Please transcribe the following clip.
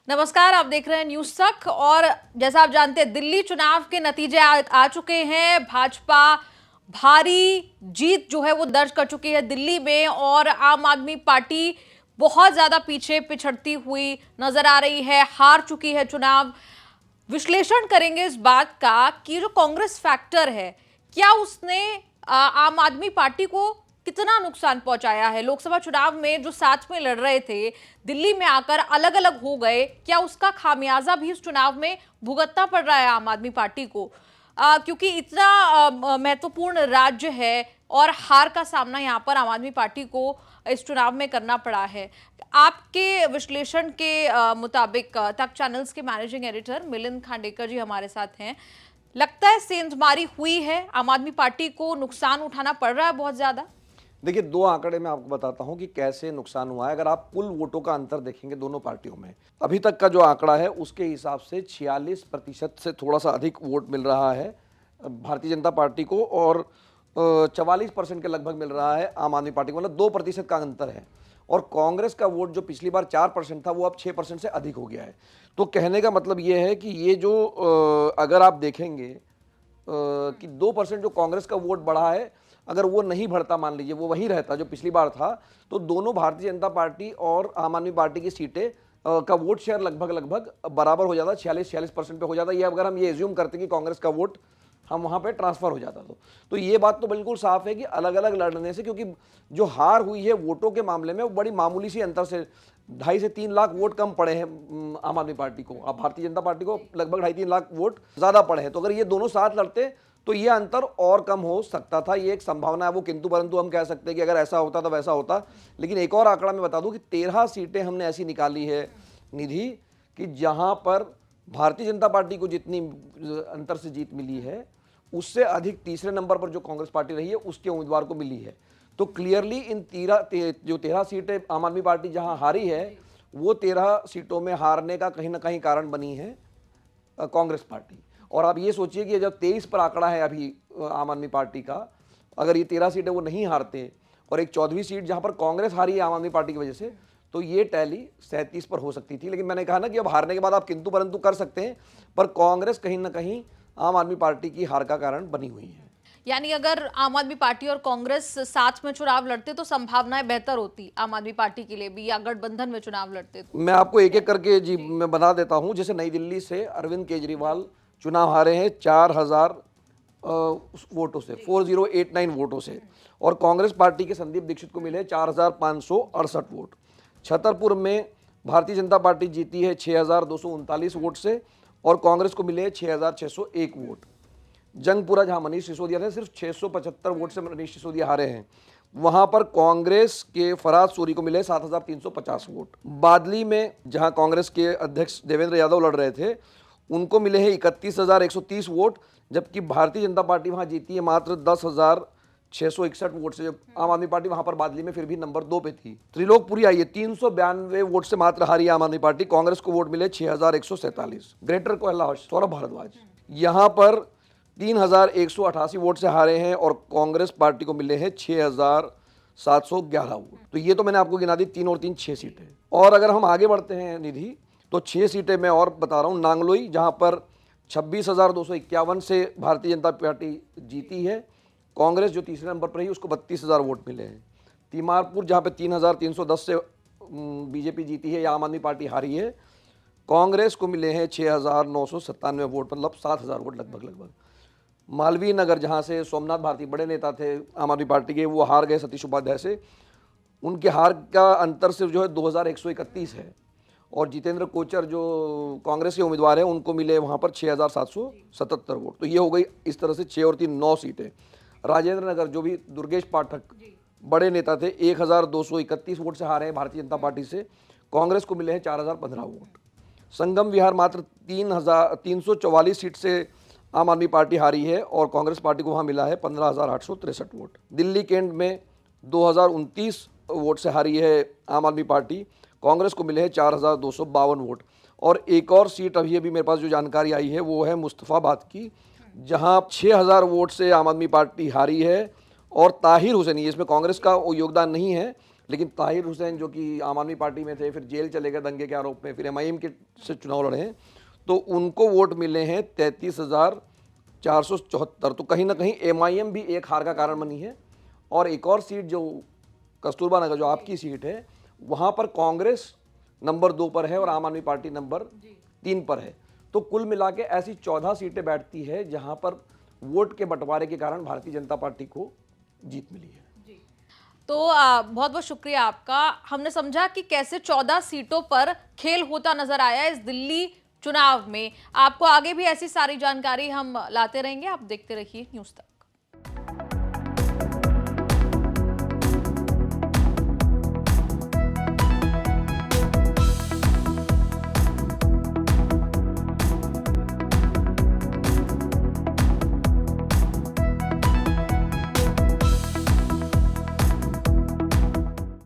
नमस्कार, आप देख रहे हैं न्यूज तक। और जैसा आप जानते हैं, दिल्ली चुनाव के नतीजे आ चुके हैं। भाजपा भारी जीत जो है वो दर्ज कर चुकी है दिल्ली में, और आम आदमी पार्टी बहुत ज्यादा पीछे पिछड़ती हुई नजर आ रही है, हार चुकी है चुनाव। विश्लेषण करेंगे इस बात का कि जो कांग्रेस फैक्टर है, क्या उसने आम आदमी पार्टी को कितना नुकसान पहुंचाया है। लोकसभा चुनाव में जो साथ में लड़ रहे थे, दिल्ली में आकर अलग अलग हो गए, क्या उसका खामियाजा भी इस चुनाव में भुगतना पड़ रहा है आम आदमी पार्टी को? क्योंकि इतना महत्वपूर्ण राज्य है और हार का सामना यहाँ पर आम आदमी पार्टी को इस चुनाव में करना पड़ा है। आपके विश्लेषण के मुताबिक तक चैनल्स के मैनेजिंग एडिटर मिलिंद खांडेकर जी हमारे साथ हैं। लगता है सेंधमारी हुई है, आम आदमी पार्टी को नुकसान उठाना पड़ रहा है बहुत ज्यादा। देखिए, दो आंकड़े मैं आपको बताता हूं कि कैसे नुकसान हुआ है। अगर आप कुल वोटों का अंतर देखेंगे दोनों पार्टियों में, अभी तक का जो आंकड़ा है उसके हिसाब से 46% से थोड़ा सा अधिक वोट मिल रहा है भारतीय जनता पार्टी को, और 44% के लगभग मिल रहा है आम आदमी पार्टी को। मतलब 2% का अंतर है। और कांग्रेस का वोट जो पिछली बार 4% था, वो अब 6% से अधिक हो गया है। तो कहने का मतलब ये है कि ये जो अगर आप देखेंगे कि 2% जो कांग्रेस का वोट बढ़ा है, अगर वो नहीं बढ़ता, मान लीजिए वो वही रहता जो पिछली बार था, तो दोनों भारतीय जनता पार्टी और आम आदमी पार्टी की सीटें का वोट शेयर लगभग बराबर हो जाता, 46% पे हो जाता। ये अगर हम ये एज्यूम करते कि कांग्रेस का वोट हम वहाँ पे ट्रांसफर हो जाता तो ये बात तो बिल्कुल साफ है कि अलग अलग लड़ने से, क्योंकि जो हार हुई है वोटों के मामले में वो बड़ी मामूली सी अंतर से 2.5 से 3 लाख वोट कम पड़े हैं आम आदमी पार्टी को। अब भारतीय जनता पार्टी को लगभग 2.5-3 लाख वोट ज्यादा पड़े हैं। तो अगर ये दोनों साथ लड़ते तो ये अंतर और कम हो सकता था। ये एक संभावना है, वो किंतु परंतु हम कह सकते हैं कि अगर ऐसा होता तो वैसा होता। लेकिन एक और आंकड़ा मैं बता दूं कि 13 सीटें हमने ऐसी निकाली है निधि, कि जहां पर भारतीय जनता पार्टी को जितनी अंतर से जीत मिली है, उससे अधिक तीसरे नंबर पर जो कांग्रेस पार्टी रही है उसके उम्मीदवार को मिली है। तो क्लियरली इन 13 सीटें आम आदमी पार्टी जहां हारी है, वो 13 सीटों में हारने का कहीं ना कहीं कारण बनी है कांग्रेस पार्टी। और आप ये सोचिए कि जब 23 पर आंकड़ा है अभी आम आदमी पार्टी का, अगर ये 13 सीटें वो नहीं हारते और एक 14वीं सीट जहां पर कांग्रेस हारी है आम आदमी पार्टी की वजह से, तो ये टैली 37 पर हो सकती थी। लेकिन मैंने कहा ना कि अब हारने के बाद आप किंतु परंतु कर सकते हैं, पर कांग्रेस कहीं ना कहीं आम आदमी पार्टी की हार का कारण बनी हुई है। यानी अगर आम आदमी पार्टी और कांग्रेस साथ में चुनाव लड़ते तो संभावनाएं बेहतर होती आम आदमी पार्टी के लिए भी, या गठबंधन में चुनाव लड़ते तो? मैं आपको एक एक करके जी मैं बता देता हूं। जैसे नई दिल्ली से अरविंद केजरीवाल चुनाव हारे हैं 4000 वोटों से, 4089 वोटों से, और कांग्रेस पार्टी के संदीप दीक्षित को मिले 4568 वोट। छतरपुर में भारतीय जनता पार्टी जीती है 6239 वोट से, और कांग्रेस को मिले 6601 वोट। जंगपुरा, जहां मनीष सिसोदिया थे, सिर्फ 675 वोट से मनीष सिसोदिया हारे हैं, वहां पर कांग्रेस के फराज सूरी को मिले 7350 वोट। बादली में, जहां कांग्रेस के अध्यक्ष देवेंद्र यादव लड़ रहे थे, उनको मिले हैं 31130 वोट, जबकि भारतीय जनता पार्टी वहां जीती है मात्र 10661 वोट से। आम आदमी पार्टी वहां पर बादली में फिर भी नंबर 2 पे थी। त्रिलोकपुरी आई है 392 वोट से मात्र हारी आम आदमी पार्टी, कांग्रेस को वोट मिले 6147। ग्रेटर कोयला सौरभ भारद्वाज यहां पर 3188 वोट से हारे हैं, और कांग्रेस पार्टी को मिले हैं 6711 वोट। तो ये तो मैंने आपको गिना दी, 3 और 3 6 सीटें। और अगर हम आगे बढ़ते हैं निधि, तो 6 सीटें मैं और बता रहा हूं। नांगलोई, जहां पर 26,251 से भारतीय जनता पार्टी जीती है, कांग्रेस जो तीसरे नंबर पर रही उसको 32,000 वोट मिले हैं। तीमारपुर, जहां पे 3,310 से बीजेपी जीती है या आम आदमी पार्टी हारी है, कांग्रेस को मिले हैं 6,997 वोट, मतलब 7,000 वोट लगभग। मालवीय नगर, जहां से सोमनाथ भारती बड़े नेता थे आम आदमी पार्टी के, वो हार गए सतीश उपाध्याय से, उनके हार का अंतर सिर्फ जो है 2131 है। और जितेंद्र कोचर जो कांग्रेस के उम्मीदवार हैं, उनको मिले वहां पर 6777 वोट। तो ये हो गई इस तरह से 6 और 3 9 सीटें। राजेंद्र नगर, जो भी दुर्गेश पाठक बड़े नेता थे, 1231 वोट से हारे हैं भारतीय जनता पार्टी से, कांग्रेस को मिले हैं 4015 वोट। संगम विहार मात्र 344 सीट से आम आदमी पार्टी हारी है, और कांग्रेस पार्टी को वहां मिला है 15,863 वोट। दिल्ली कैंट में 2029 वोट से हारी है आम आदमी पार्टी, कांग्रेस को मिले हैं 4252 वोट। और एक और सीट अभी मेरे पास जो जानकारी आई है वो है मुस्तफाबाद की, जहां 6000 वोट से आम आदमी पार्टी हारी है, और ताहिर हुसैन, इसमें कांग्रेस का योगदान नहीं है, लेकिन ताहिर हुसैन जो कि आम आदमी पार्टी में थे, फिर जेल चले गए दंगे के आरोप में, फिर एमआईएम के से चुनाव लड़े हैं, तो उनको वोट मिले हैं 33,474। तो कहीं ना कहीं एमआईएम भी एक हार का कारण बनी है। और एक और सीट जो कस्तूरबा नगर, जो आपकी सीट है, वहां पर कांग्रेस नंबर 2 पर है और आम आदमी पार्टी नंबर 3 पर है। तो कुल मिला के ऐसी 14 सीटें बैठती है जहां पर वोट के बंटवारे के कारण भारतीय जनता पार्टी को जीत मिली है। तो बहुत बहुत शुक्रिया आपका। हमने समझा कि कैसे 14 सीटों पर खेल होता नजर आया इस दिल्ली चुनाव में। आपको आगे भी ऐसी सारी जानकारी हम लाते रहेंगे। आप देखते रहिए न्यूज़ तक।